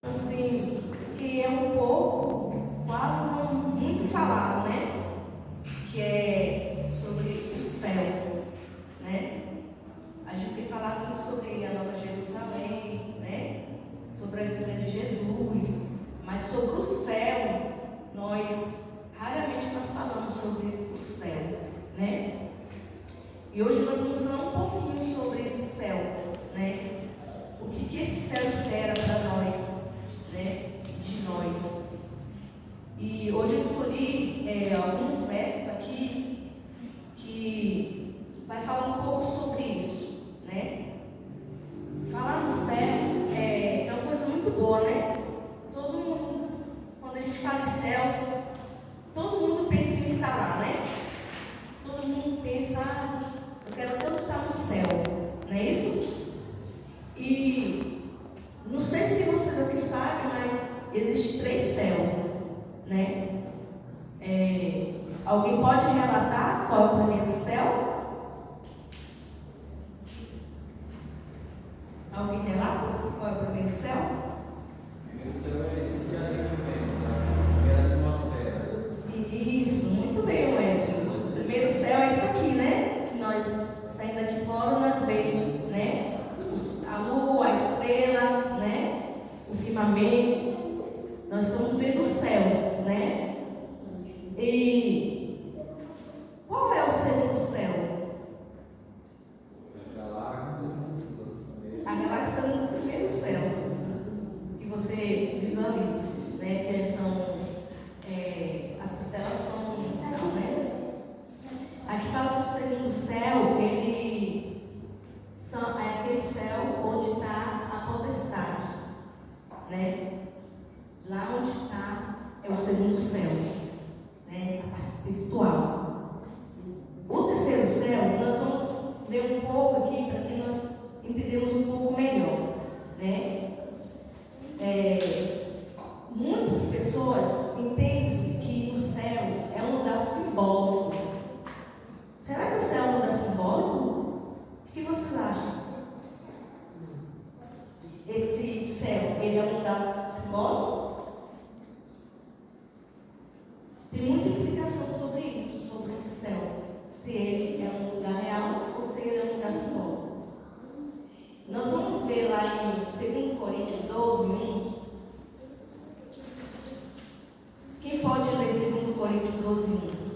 assim, que é um pouco, quase não muito falado, né? Que é sobre o céu, né? A gente tem falado muito sobre a Nova Jerusalém, né? Sobre a vida de Jesus, mas sobre o céu, raramente nós falamos sobre o céu, né? E hoje nós vamos falar um pouquinho sobre esse céu, né? O que esse céu espera para nós, né? De nós. E hoje eu escolhi alguns versos aqui que vai falar um pouco sobre isso, né? Falar no céu é uma coisa muito boa, né? Todo mundo, quando a gente fala em céu, todo mundo pensa em estar lá, né? Todo mundo pensa, eu quero tanto estar no céu, não é isso? E não sei se vocês aqui sabem, mas existem 3 céus, né? Alguém pode relatar qual é o primeiro céu? Alguém relata qual é o primeiro céu? O primeiro céu é esse que a gente vê, a primeira atmosfera. Isso, muito bem, Wesley. O primeiro céu é esse aqui, né? Que nós, saindo aqui fora, nós vemos, né? A lua, a estrela, né? O firmamento. Nós estamos vendo o céu, né? E qual é o segundo céu? A galáxia é o primeiro céu que você visualiza, né? Que eles são as constelações, não, né? Aqui fala que o segundo céu, é aquele céu onde está a potestade, né? Lá onde está é o segundo céu, né? A parte espiritual. O terceiro céu, nós vamos ler um pouco aqui para que nós entendamos um pouco melhor, né? Muitas pessoas entendem que o céu é um lugar simbólico. Será que o céu é um lugar simbólico? O que vocês acham? Esse céu, ele é um lugar simbólico? Tem muita implicação sobre isso, sobre esse céu. Se ele é um lugar real ou se ele é um lugar simbólico. Nós vamos ver lá em 2 Coríntios 12, 1. Quem pode ler 2 Coríntios 12, 1?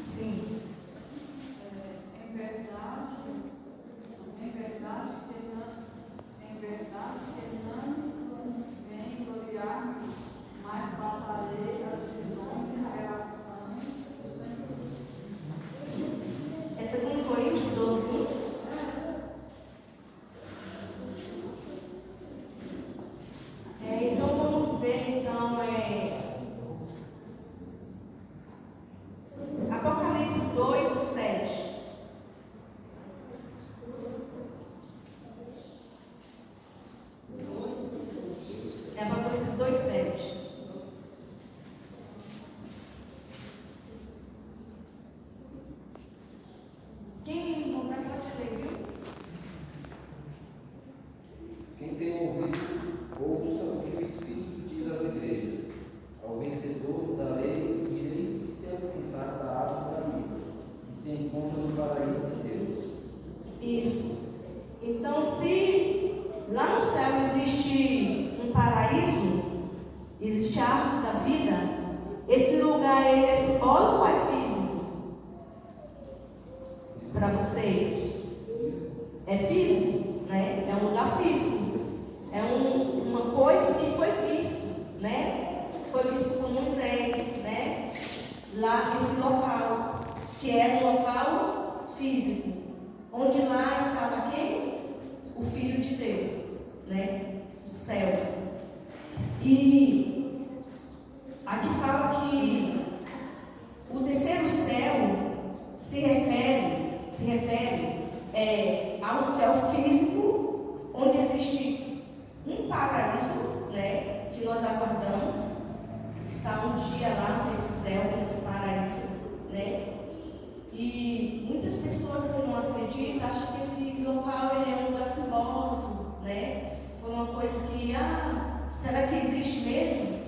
Sim. Em verdade que não vem gloriar-me, mas passarei as visões e revelações do Senhor. É 2 Coríntios 12, 1. Então vamos ver Apocalipse 2, 7. Apocalipse 2, 7. Quem não pode ler, viu? Quem tem ouvido, ouça o que o Espírito diz às igrejas. Ao vencedor darei delícia juntar da árvore da vida, que se encontra no paraíso de Deus. Isso. Então, se lá no céu existe um paraíso, existe a árvore da vida, esse lugar ele é simbólico ou é físico? Para vocês? É físico, né? É um lugar físico. É uma coisa que foi visto, né? Foi visto por Moisés, né? Lá nesse local, que era um local físico, onde lá estava quem? O Filho de Deus, né? O céu. E aqui fala que o terceiro céu se refere a um céu físico, onde existe um paraíso, né? Que nós aguardamos estar um dia lá nesse céu, nesse paraíso, né? E muitas pessoas que não acreditam acham que esse local ele é um lugar simbólico, né? Foi uma coisa que, será que existe mesmo?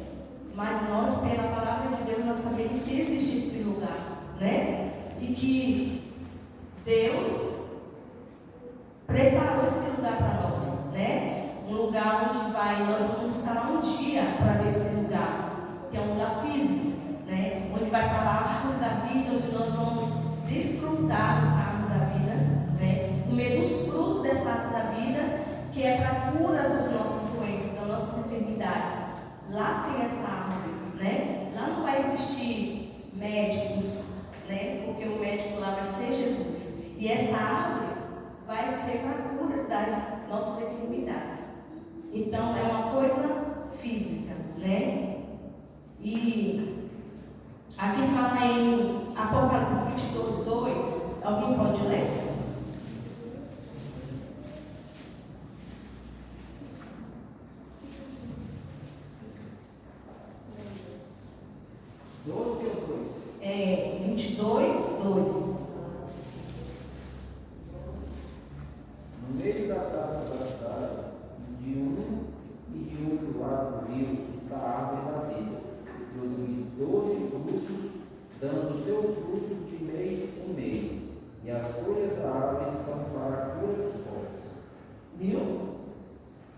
Mas nós, pela palavra de Deus, nós sabemos que existe esse lugar, né? E que Deus preparou esse lugar para nós, né? Um lugar onde nós vamos estar lá um dia para ver esse lugar, que é um lugar físico, né? Onde vai estar lá a árvore da vida, onde nós vamos desfrutar dessa árvore da vida, né? Comer dos frutos dessa árvore da vida, que é para a cura das nossas doenças, das nossas enfermidades. Lá tem essa árvore, né? Lá não vai existir médicos, né? Porque o médico lá vai ser Jesus. E essa árvore vai ser para a cura das nossas enfermidades. Então, é uma coisa física, né? E aqui fala em Apocalipse 22:2. Alguém pode ler? É 22:2. No meio da praça da cidade, de um e de outro lado do rio, está a árvore da vida, produz 12 frutos, dando o seu fruto de mês em mês, e as folhas da árvore são para a cura dos povos. Viu?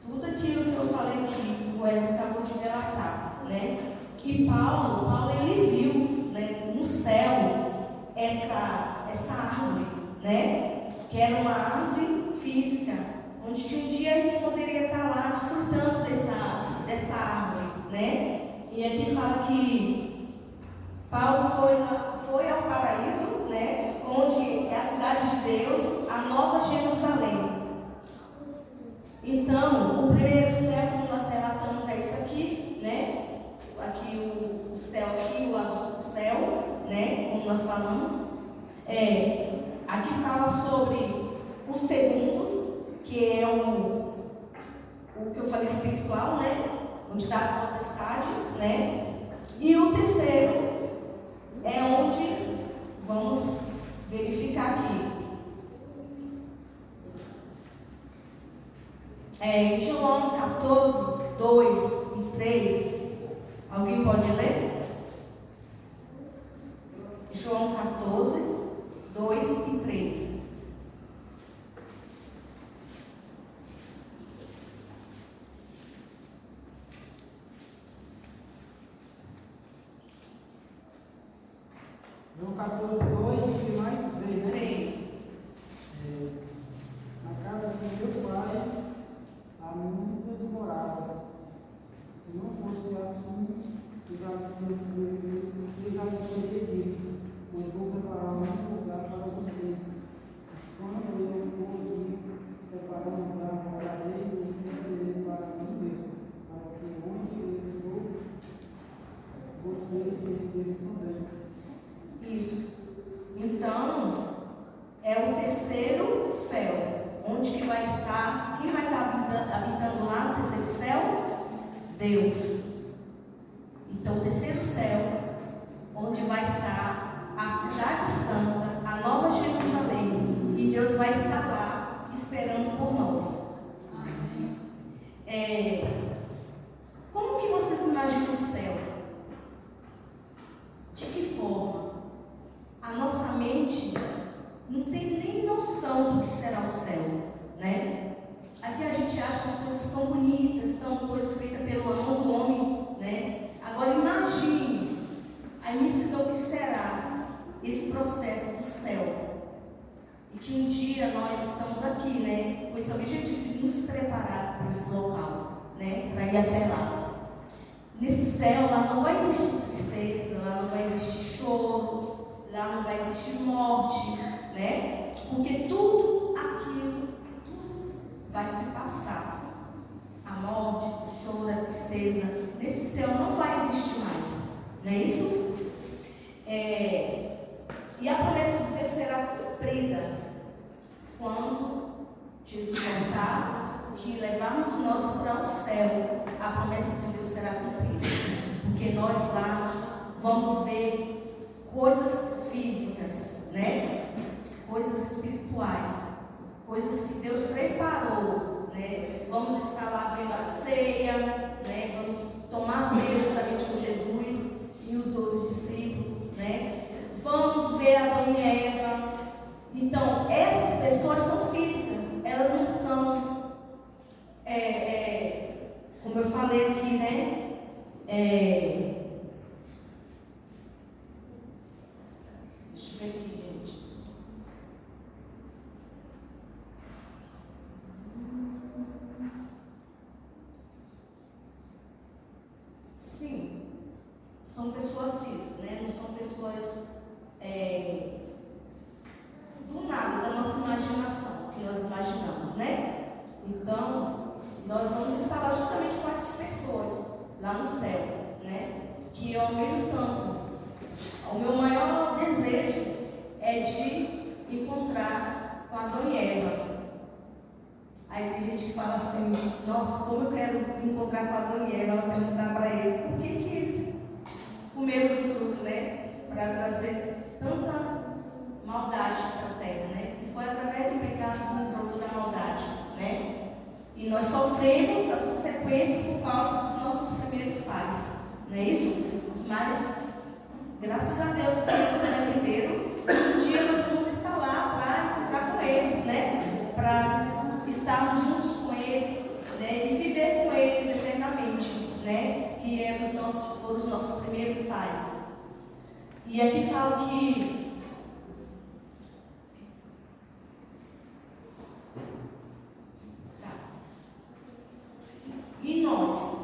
Tudo aquilo que eu falei aqui, o Wesley acabou de relatar, né? E Paulo ele viu, né, no céu essa árvore, né? Que era uma árvore física, onde que um dia a gente poderia estar lá desfrutando dessa árvore, né? E aqui fala que Paulo foi ao paraíso, né? Onde é a cidade de Deus, a Nova Jerusalém. Então, o primeiro céu, como nós relatamos, é isso aqui, né? Aqui o céu, aqui o azul do céu, né? Como nós falamos. Aqui fala sobre o segundo, que é o que eu falei espiritual, né? Onde está a potestade, né? E o terceiro é onde vamos verificar aqui. João 14:2-3. Alguém pode ler? João 14:2-3. João 14:2 e mais 3, né? 3. Na casa do meu pai há muitas moradas. Se não fosse assim, eu já lhes teria dito, pois vou preparar um lugar para vocês. Quando eu for ir preparar um lugar para eles, eu receberei para mim mesmo, para que onde eu estou, vocês estejam também. Isso. Então, é o terceiro céu. Onde que vai estar? Quem vai estar habitando lá no terceiro céu? Deus. Então, o terceiro céu, onde vai estar a cidade santa, a Nova Jerusalém. E Deus vai estar lá esperando por nós. Como que vocês imaginam o céu? De que forma? A nossa mente não tem nem noção do que será o céu, né? Aqui a gente acha as coisas tão bonitas, tão coisas feitas pela mão do homem, né? Agora imagine a imensidão que será esse processo do céu. E que um dia nós estamos aqui, né? Com esse objetivo de nos preparar para esse local, né? Para ir até lá. Nesse céu, lá não vai existir tristeza, lá não vai existir choro, lá não vai existir morte, né? Porque tudo aquilo, vai se passar. A morte, o choro, a tristeza, nesse céu não vai existir mais, não é isso? E a promessa de Deus será cumprida quando Jesus voltar, que levarmos nós para o céu, a promessa de Deus será cumprida. Porque nós lá vamos ver coisas físicas, né? espirituais, coisas que Deus preparou, né? Vamos estar lá vendo a ceia, né? Vamos tomar a ceia juntamente com Jesus e os 12 discípulos, né? Vamos ver Adão e Eva. Então, essas pessoas são físicas, elas não são, como eu falei aqui, né? Deixa eu ver aqui, gente. Sim, são pessoas físicas, né? Não são pessoas do nada, da nossa imaginação, que nós imaginamos, né? Então, nós vamos estar lá juntamente com essas pessoas, lá no céu, né? Que eu almejo tanto. O meu maior desejo é de encontrar com Adão e Eva. Aí tem gente que fala assim, nossa, como eu quero encontrar com Adão e Eva, ela perguntar para eles, por que eles comeram do fruto, né? Para trazer tanta maldade para a terra, né? E foi através do pecado que entrou toda a maldade, né? E nós sofremos as consequências por causa dos nossos primeiros pais, não é isso? Mas, graças a Deus que eles se arrependeram, um dia nós vamos estar lá para encontrar com eles, né? Para estarmos juntos com eles, né? E viver com eles eternamente, né? Que foram os nossos primeiros pais. E aqui fala que e nós?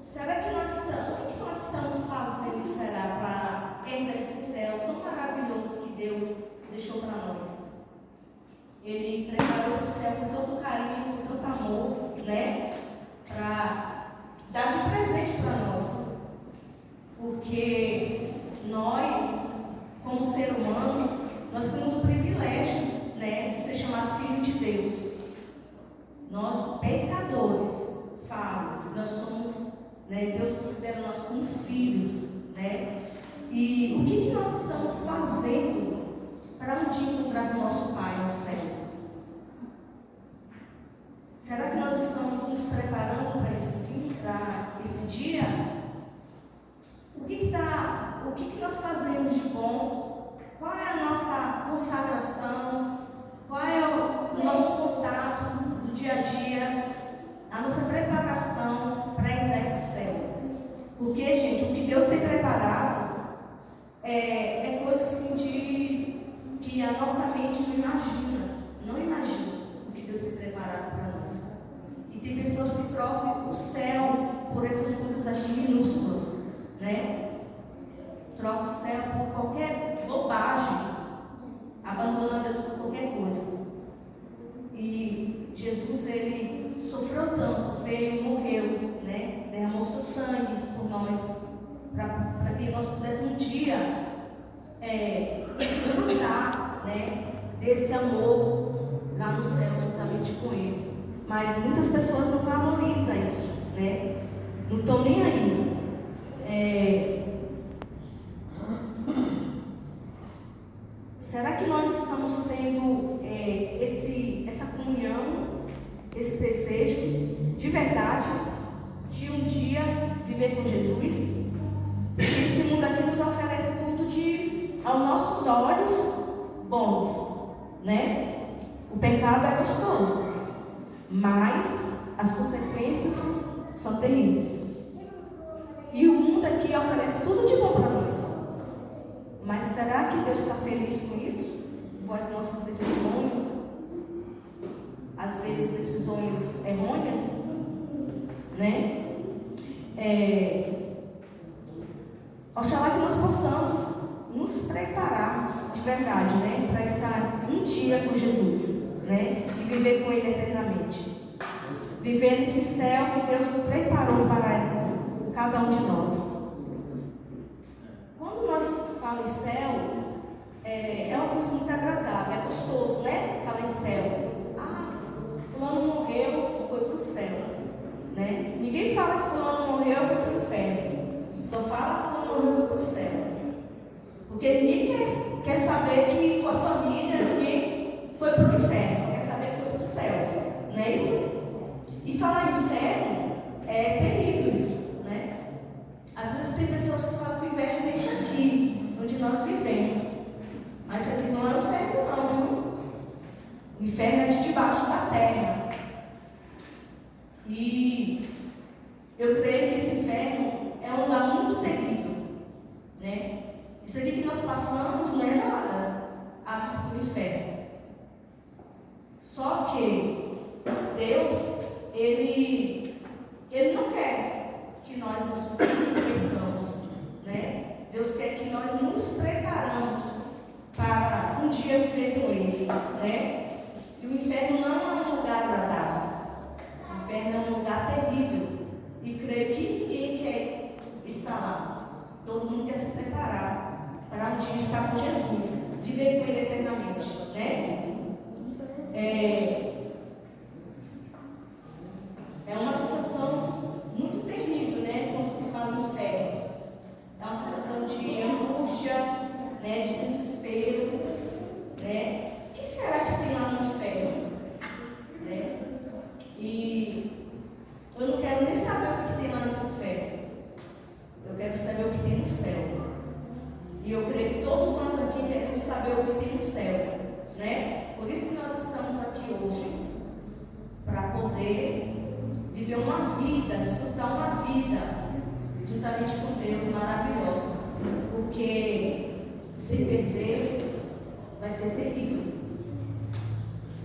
Será que o que nós estamos fazendo, será, para herdar esse céu tão maravilhoso que Deus deixou para nós? Ele preparou esse céu com tanto carinho, com tanto amor, né? Para dar de presente para nós. Porque nós, como seres humanos, nós temos o privilégio, né, de ser chamado filho de Deus. Nós, pecadores, nós somos, né, Deus considera nós como filhos, né? E o que nós estamos fazendo para um dia encontrar com o nosso Pai no céu? Será que nós estamos nos preparando para esse fim, para esse dia? O que nós fazemos de bom? Qual é a nossa consagração? Qual é o nosso contato do dia a dia? A nossa preparação para herdar esse céu. Porque, gente, o que Deus tem preparado é coisa assim que a nossa mente não imagina o que Deus tem preparado para nós. E tem pessoas que trocam o céu por essas coisas aqui minúsculas, né? Trocam o céu por qualquer bobagem, abandona Deus por qualquer coisa. E Jesus, ele sofreu tanto, veio, morreu, né? Derramou seu sangue por nós, para que nós pudéssemos um dia desfrutar, né, desse amor lá no céu juntamente com ele. Mas muitas pessoas não valorizam isso, né? Não estão nem aí. Será que nós estamos tendo essa comunhão, esse desejo de verdade de um dia viver com Jesus? Porque esse mundo aqui nos oferece tudo aos nossos olhos bons, né? O pecado é gostoso, mas as consequências são terríveis. E o mundo aqui oferece tudo de bom para nós. Mas será que Deus está feliz com isso? Com as nossas decisões? Às vezes decisões errôneas, né? Oxalá que nós possamos nos prepararmos de verdade, né? Para estar um dia com Jesus, né? E viver com Ele eternamente. Viver nesse céu que Deus nos preparou para cada um de nós. Quando nós falamos em céu, é uma coisa muito agradável, é gostoso, né? Falar em céu. Fulano morreu, foi para o céu, né? Ninguém fala que fulano morreu e foi para o inferno. Só fala fulano morreu e foi para o céu. Porque ninguém quer saber que sua família, ninguém foi dia viver com Ele, né? E o inferno não é um lugar agradável. O inferno é um lugar terrível. E creio que ninguém quer estar lá. Todo mundo quer se preparar para um dia estar com Jesus, viver com Ele eternamente, né? É uma sensação muito terrível, né? Quando se fala em inferno. É uma sensação de angústia, né? De desespero, né? O que será que tem lá no inferno? Né? E eu não quero nem saber o que tem lá nesse inferno. Eu quero saber o que tem no céu. E eu creio que todos nós aqui queremos saber o que tem no céu, né? Por isso que nós estamos aqui hoje, para poder viver uma vida, desfrutar uma vida juntamente com Deus maravilhosa. Porque se perder vai ser terrível.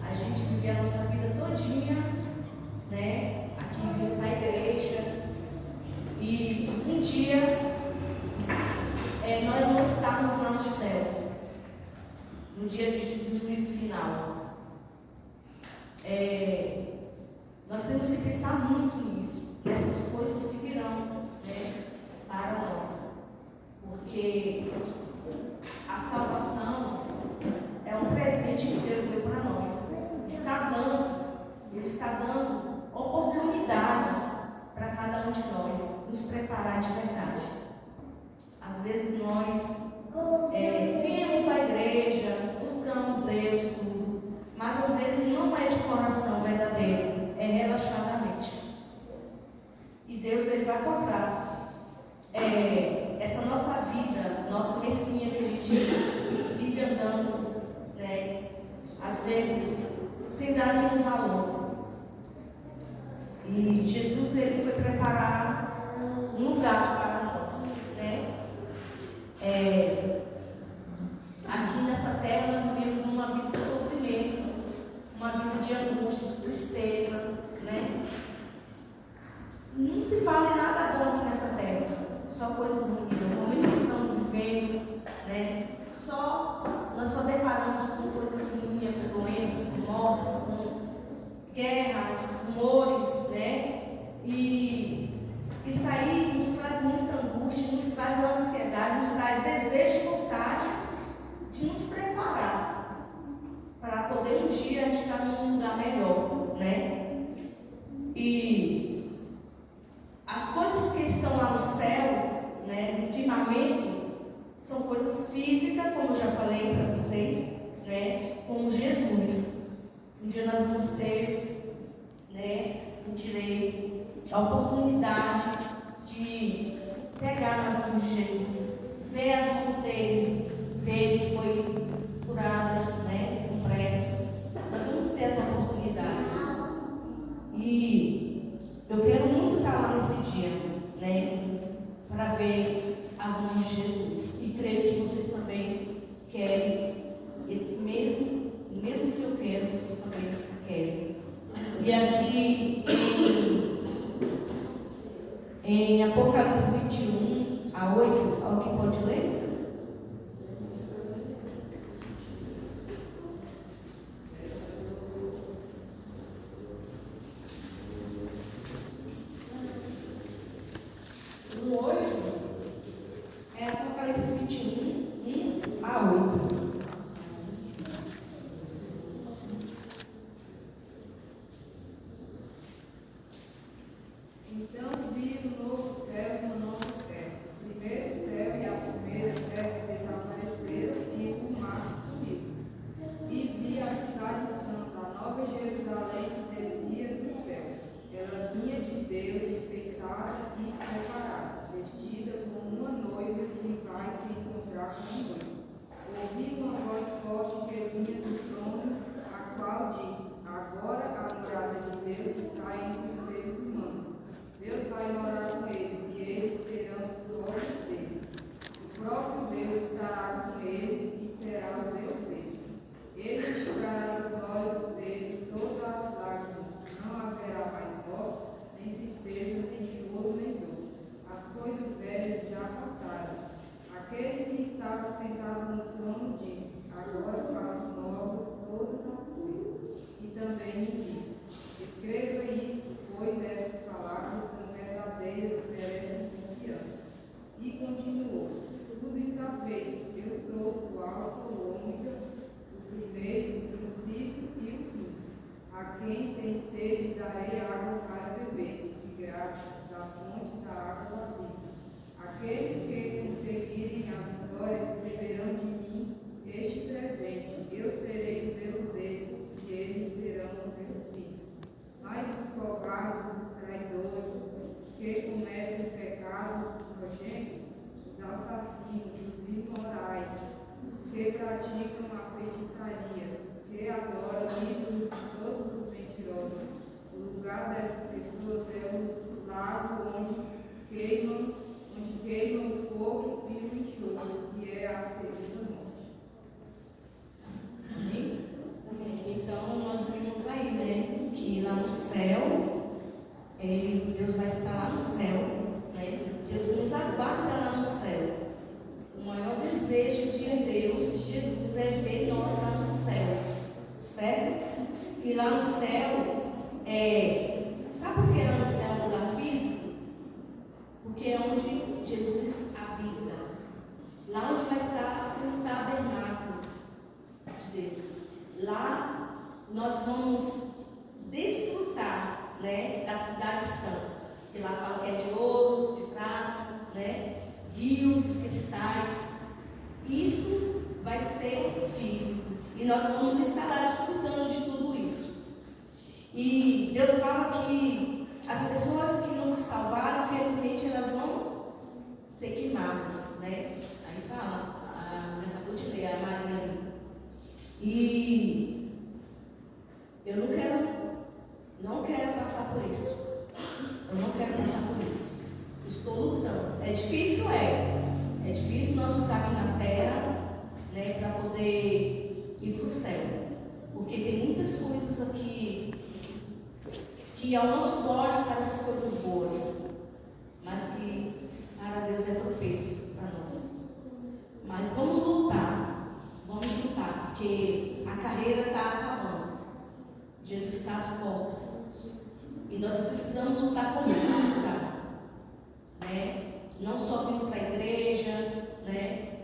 A gente viver a nossa vida todinha, né? Aqui vindo para a igreja. E um dia nós não estarmos lá no céu, no dia do juízo final. Nós temos que pensar muito nisso, nessas coisas que virão, né, para nós. Porque a salvação é um presente que Deus deu para nós. Ele está dando oportunidades para cada um de nós nos preparar de verdade. Às vezes nós viemos para a igreja, buscamos Deus e tudo, mas às vezes não é de coração verdadeiro, é relaxadamente. E Deus ele vai cobrar essa nossa vida, nossa mesquinha que a gente vive andando, né? Às vezes sem dar nenhum valor. E Jesus ele foi preparar um lugar para nós, né? Aqui nessa terra nós vivemos uma vida de sofrimento, uma vida de angústia, de tristeza, né? Não se fala em nada bom aqui nessa terra, só coisas ruins. No momento que estamos vivendo, né? Nós só deparamos com coisas ruins, com doenças, com mortes, com guerras, rumores, né? E isso aí nos traz muita angústia, nos traz ansiedade, nos traz desejo e vontade de nos preparar para poder um dia estar num lugar melhor, né? E as coisas que estão lá no céu, né, no firmamento, são coisas físicas, como eu já falei para vocês, né, como Jesus. Um dia nós vamos ter, né, o direito, a oportunidade de pegar nas mãos de Jesus, ver as mãos dele que foi furadas, né, com pregos. Nós vamos ter essa oportunidade. a feitiçaria, que agora livros de todos os mentirosos. O lugar dessas pessoas é o lago onde queimam o fogo e o enxofre, que é a segunda morte. Amém? Então, nós vimos aí, né, que lá no céu, Deus vai estar lá no céu, né? Deus nos aguarda lá no céu. O maior desejo de Deus, Jesus, é ver nós lá no céu, certo? E lá no céu, sabe por que lá no céu é um lugar físico? Porque é onde Jesus habita. Lá onde vai estar o tabernáculo de Deus. Lá nós vamos desfrutar, né, da cidade santa. Que lá fala que é de ouro, de prata, né, rios, cristais. Isso vai ser físico. E nós vamos estar lá desfrutando de tudo isso. E Deus fala que as pessoas que não se salvaram, infelizmente, elas vão ser queimadas, né? Aí fala, acabou de ler a Maria ali. E eu não quero passar por isso. Eu não quero passar por isso. Estou lutando. É difícil, É difícil nós lutar aqui na terra, né, para poder ir para o céu. Porque tem muitas coisas aqui que aos nossos olhos parecem coisas boas, mas que para Deus é tropeço para nós. Mas vamos lutar, porque a carreira está acabando. Jesus está às portas. E nós precisamos lutar como lutar, né? Não só vindo para a igreja, né?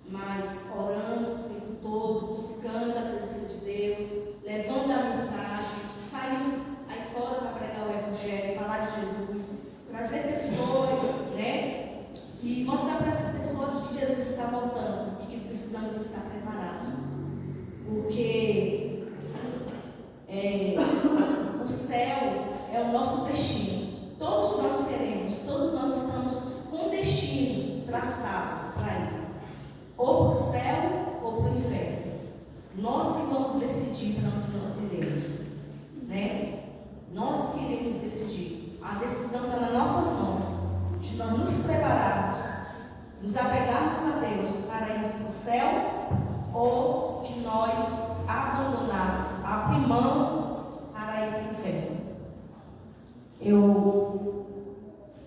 Mas orando o tempo todo, buscando a presença de Deus, levando a mensagem, saindo aí fora para pregar o Evangelho, falar de Jesus, trazer pessoas, né? E mostrar para essas pessoas que Jesus está voltando e que precisamos estar preparados. Porque o céu é o nosso destino. Todos nós queremos, todos nós estamos com um destino traçado para ir. Ou para o céu ou para o inferno. Nós que vamos decidir para onde nós iremos, né? Nós que iremos decidir. A decisão está nas nossas mãos, de nós nos prepararmos, nos apegarmos a Deus para irmos para o céu, ou de nós abandonar, abrir mão para ir para o inferno. Eu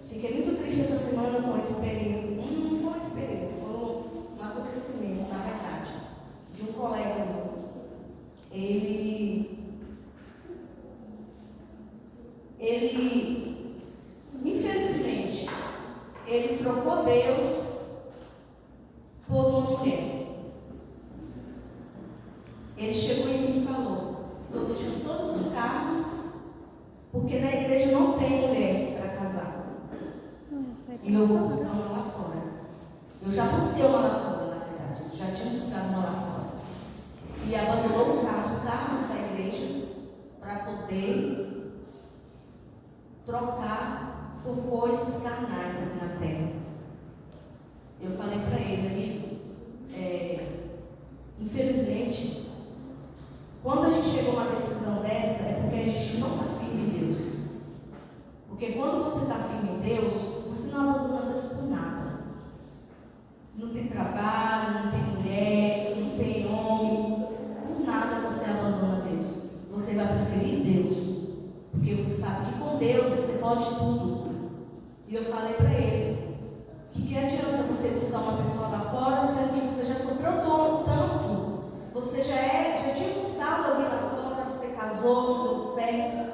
fiquei muito triste essa semana com a experiência. Não foi uma experiência, foi um acontecimento, na verdade, de um colega meu. Ele infelizmente, ele trocou Deus por uma mulher. Ele chegou em mim e falou: estou deixando todos os cargos, porque na igreja não tem mulher para casar. E eu vou buscar uma lá fora. Eu já busquei uma lá fora, na verdade. Eu já tinha buscado uma lá fora. E abandonou os cargos da igreja para poder trocar por coisas carnais aqui na terra. Eu falei para ele, amigo, infelizmente, quando a gente chega a uma decisão dessa, é porque a gente não está firme em Deus. Porque quando você está firme em Deus, você não abandona Deus por nada. Não tem trabalho, não tem mulher, não tem homem, por nada você abandona Deus. Você vai preferir Deus. Porque você sabe que com Deus você pode tudo. E eu falei para ele, que adianta você buscar uma pessoa lá fora, sendo que você já sofreu tanto, você já tinha buscado alguém lá fora, você casou, não deu certo,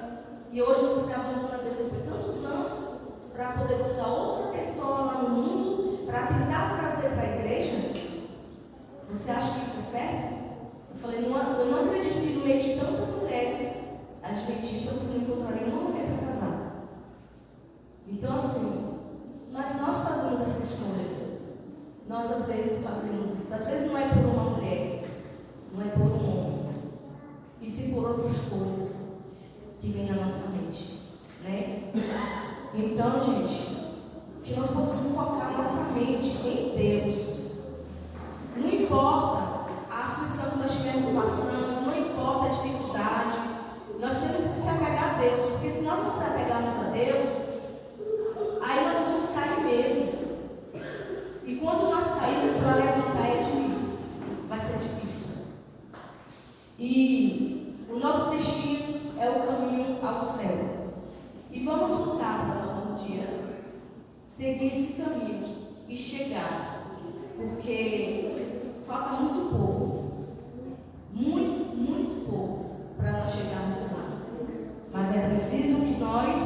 e hoje você abandona Deus depois de tantos anos, para poder buscar outra pessoa lá no mundo, para tentar trazer para a igreja. Você acha que isso é certo? Eu falei, eu não acredito que no meio de tantas mulheres adventistas você não encontraria uma mulher para casar. Então assim, mas nós fazemos essas escolhas. Nós às vezes fazemos isso. Às vezes não é por uma mulher, não é por um homem, e sim por outras coisas que vêm na nossa mente, né? Então, gente, que nós possamos focar nossa mente em Deus. Não importa E o nosso destino é o caminho ao céu. E vamos lutar para nós um dia seguir esse caminho e chegar, porque falta muito pouco, muito pouco para nós chegarmos lá. Mas é preciso que nós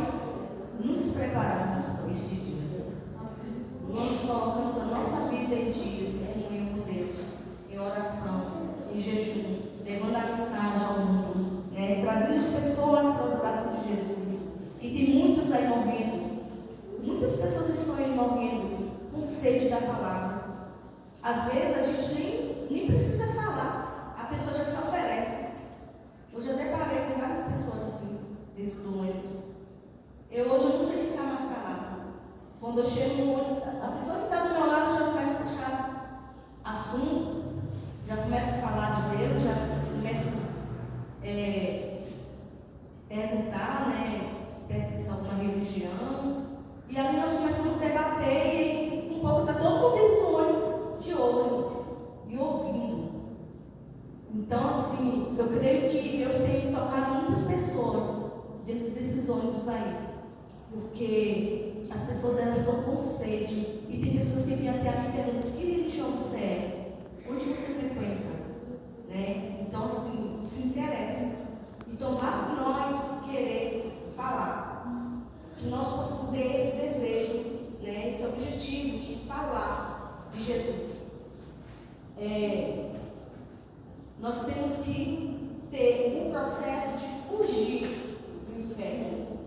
nos prepararmos para este dia. Nós colocamos a nossa vida em dias, em comunhão com Deus, em oração, em jejum, levando a mensagem ao mundo, trazendo as pessoas para os braços de Jesus. E tem muitos aí morrendo. Muitas pessoas estão aí morrendo com sede da palavra. Às vezes a gente nem precisa falar, a pessoa já se oferece. Eu já deparei com várias pessoas assim, dentro do ônibus. Hoje eu não sei ficar mais calada. Quando eu chego no ônibus, a pessoa que está do meu lado já começa a puxar assunto, já começa a falar de Deus, já começa a perguntar, se pertence a alguma religião. E ali nós começamos a debater e um pouco está todo mundo dentro do ônibus de olho e ouvindo. Então, assim, eu creio que Deus tem tocado muitas pessoas dentro desses ônibus aí, porque as pessoas elas estão com sede e tem pessoas que vêm até a mim e perguntam: que religião você é? Onde você frequenta? Então, assim, se interessa. Então, basta nós querer falar, que nós possamos ter esse desejo, esse objetivo de falar de Jesus. Nós temos que ter um processo de fugir do inferno.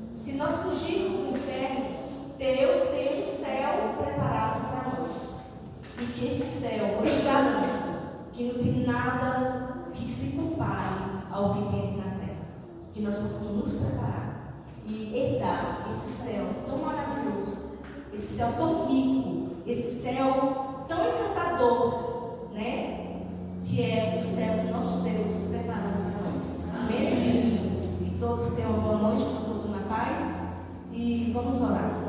Se nós fugirmos do inferno, Deus tem um céu preparado para nós. E que esse céu, eu te garanto, que não tem nada que se compare ao que tem aqui na terra. Que nós possamos nos preparar e herdar esse céu tão maravilhoso, esse céu tão rico, esse céu tão encantador, que é o céu do nosso Deus preparado para nós. Amém? E todos tenham uma boa noite, todos na paz, e vamos orar.